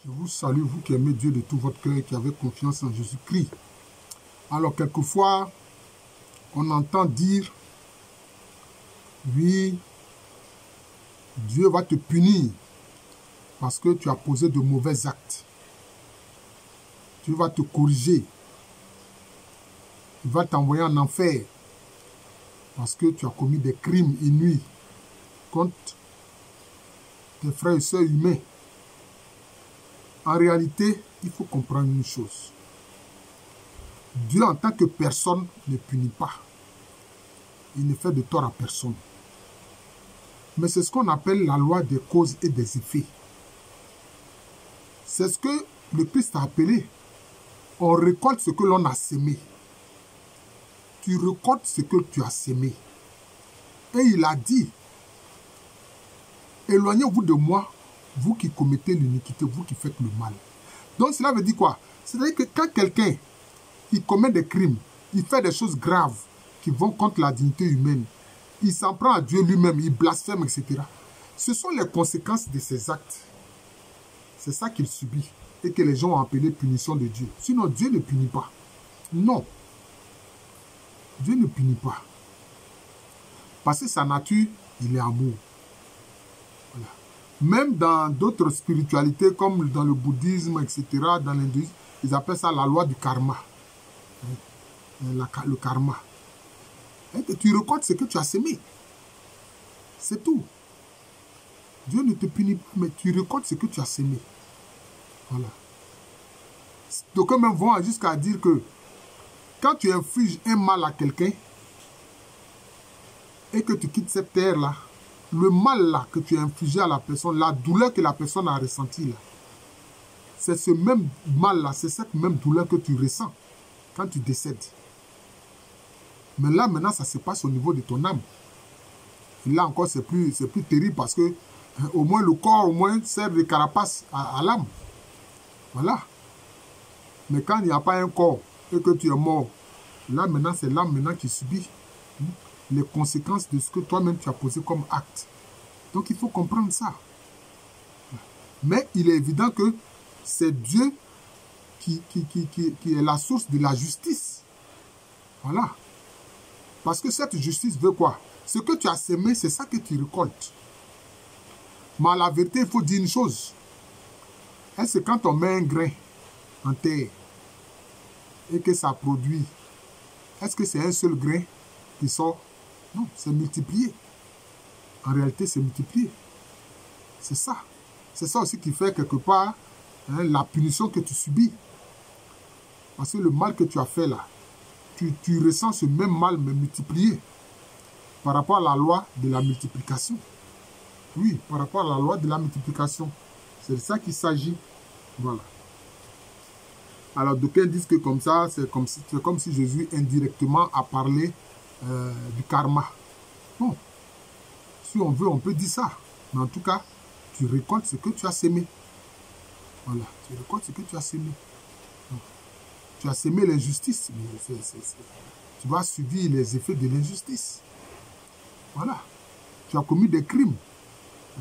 Je vous salue, vous qui aimez Dieu de tout votre cœur et qui avez confiance en Jésus-Christ. Alors, quelquefois, on entend dire, oui, Dieu va te punir parce que tu as posé de mauvais actes. Dieu va te corriger. Il va t'envoyer en enfer parce que tu as commis des crimes inouïs contre tes frères et sœurs humains. En réalité, il faut comprendre une chose. Dieu, en tant que personne, ne punit pas. Il ne fait de tort à personne. Mais c'est ce qu'on appelle la loi des causes et des effets. C'est ce que le Christ a appelé. On récolte ce que l'on a sémé. Tu récoltes ce que tu as sémé. Et il a dit, éloignez-vous de moi, vous qui commettez l'iniquité, vous qui faites le mal. Donc cela veut dire quoi? C'est-à-dire que quand quelqu'un il commet des crimes, il fait des choses graves qui vont contre la dignité humaine, il s'en prend à Dieu lui-même, il blasphème, etc. Ce sont les conséquences de ses actes. C'est ça qu'il subit et que les gens ont appelé punition de Dieu. Sinon, Dieu ne punit pas. Non. Dieu ne punit pas. Parce que sa nature, il est amour. Voilà. Même dans d'autres spiritualités, comme dans le bouddhisme, etc., dans l'hindouisme, ils appellent ça la loi du karma. Le karma. Et tu récoltes ce que tu as sémé. C'est tout. Dieu ne te punit pas, mais tu récoltes ce que tu as sémé. Voilà. Donc, même vont jusqu'à dire que quand tu infliges un mal à quelqu'un et que tu quittes cette terre-là, le mal-là que tu as infligé à la personne, la douleur que la personne a ressentie, c'est ce même mal-là, c'est cette même douleur que tu ressens quand tu décèdes. Mais là, maintenant, ça se passe au niveau de ton âme. Et là encore, c'est plus terrible parce que au moins le corps, au moins, sert de carapace à l'âme. Voilà. Mais quand il n'y a pas un corps et que tu es mort, là, maintenant, c'est l'âme maintenant qui subit les conséquences de ce que toi-même tu as posé comme acte. Donc, il faut comprendre ça. Mais il est évident que c'est Dieu qui est la source de la justice. Voilà. Parce que cette justice veut quoi? Ce que tu as sémé, c'est ça que tu récoltes. Mais à la vérité, il faut dire une chose. Est-ce que quand on met un grain en terre et que ça produit, est-ce que c'est un seul grain qui sort? Non, c'est multiplié. En réalité, c'est multiplié. C'est ça. C'est ça aussi qui fait quelque part la punition que tu subis. Parce que le mal que tu as fait là, tu ressens ce même mal mais multiplié par rapport à la loi de la multiplication. Oui, par rapport à la loi de la multiplication. C'est de ça qu'il s'agit. Voilà. Alors, d'aucuns disent que comme ça, c'est comme si Jésus indirectement a parlé du karma. Bon, si on veut, on peut dire ça. Mais en tout cas, tu récoltes ce que tu as sémé. Voilà, tu récoltes ce que tu as sémé. Donc, tu as sémé l'injustice. Tu vas subir les effets de l'injustice. Voilà. Tu as commis des crimes.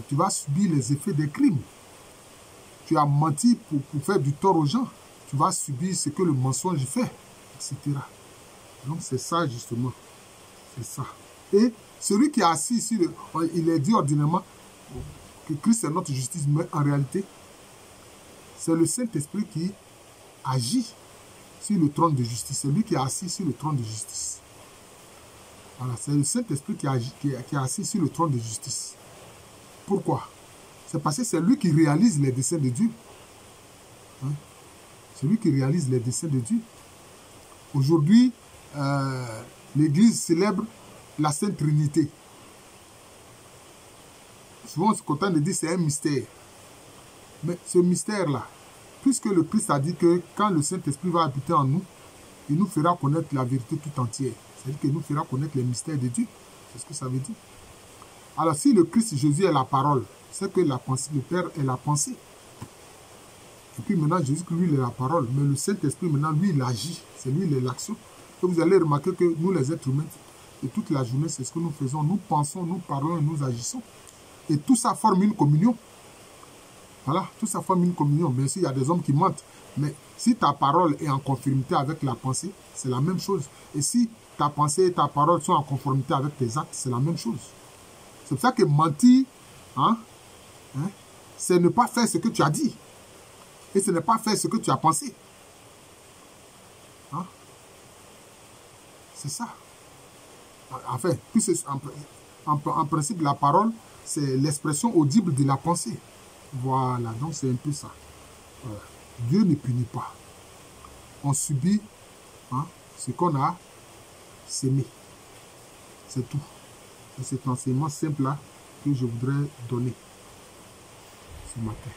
Tu vas subir les effets des crimes. Tu as menti pour faire du tort aux gens. Tu vas subir ce que le mensonge fait, etc. Donc c'est ça justement. C'est ça. Et celui qui est assis ici, il est dit ordinairement que Christ est notre justice, mais en réalité, c'est le Saint-Esprit qui agit sur le trône de justice. C'est lui qui est assis sur le trône de justice. Voilà, c'est le Saint-Esprit qui est assis sur le trône de justice. Pourquoi? C'est parce que c'est lui qui réalise les desseins de Dieu. Hein? C'est lui qui réalise les desseins de Dieu. Aujourd'hui, l'Église célèbre la Sainte Trinité. Souvent, on se contente de dire que c'est un mystère. Mais ce mystère-là, puisque le Christ a dit que quand le Saint-Esprit va habiter en nous, il nous fera connaître la vérité tout entière. C'est-à-dire qu'il nous fera connaître les mystères de Dieu. C'est ce que ça veut dire. Alors, si le Christ Jésus est la parole, c'est que la pensée, le Père est la pensée. Et puis maintenant, Jésus, lui, il est la parole. Mais le Saint-Esprit, maintenant, lui, il agit. C'est lui, il est l'action. Et vous allez remarquer que nous, les êtres humains, et toute la journée, c'est ce que nous faisons. Nous pensons, nous parlons et nous agissons. Et tout ça forme une communion. Voilà, tout ça forme une communion. Bien sûr, il y a des hommes qui mentent. Mais si ta parole est en conformité avec la pensée, c'est la même chose. Et si ta pensée et ta parole sont en conformité avec tes actes, c'est la même chose. C'est pour ça que mentir, c'est ne pas faire ce que tu as dit. Et ce n'est pas faire ce que tu as pensé. Hein? C'est ça. Enfin, en principe, la parole, c'est l'expression audible de la pensée. Voilà, donc c'est un peu ça. Voilà. Dieu ne punit pas. On subit ce qu'on a sémé. C'est tout. C'est cet enseignement simple-là que je voudrais donner ce matin.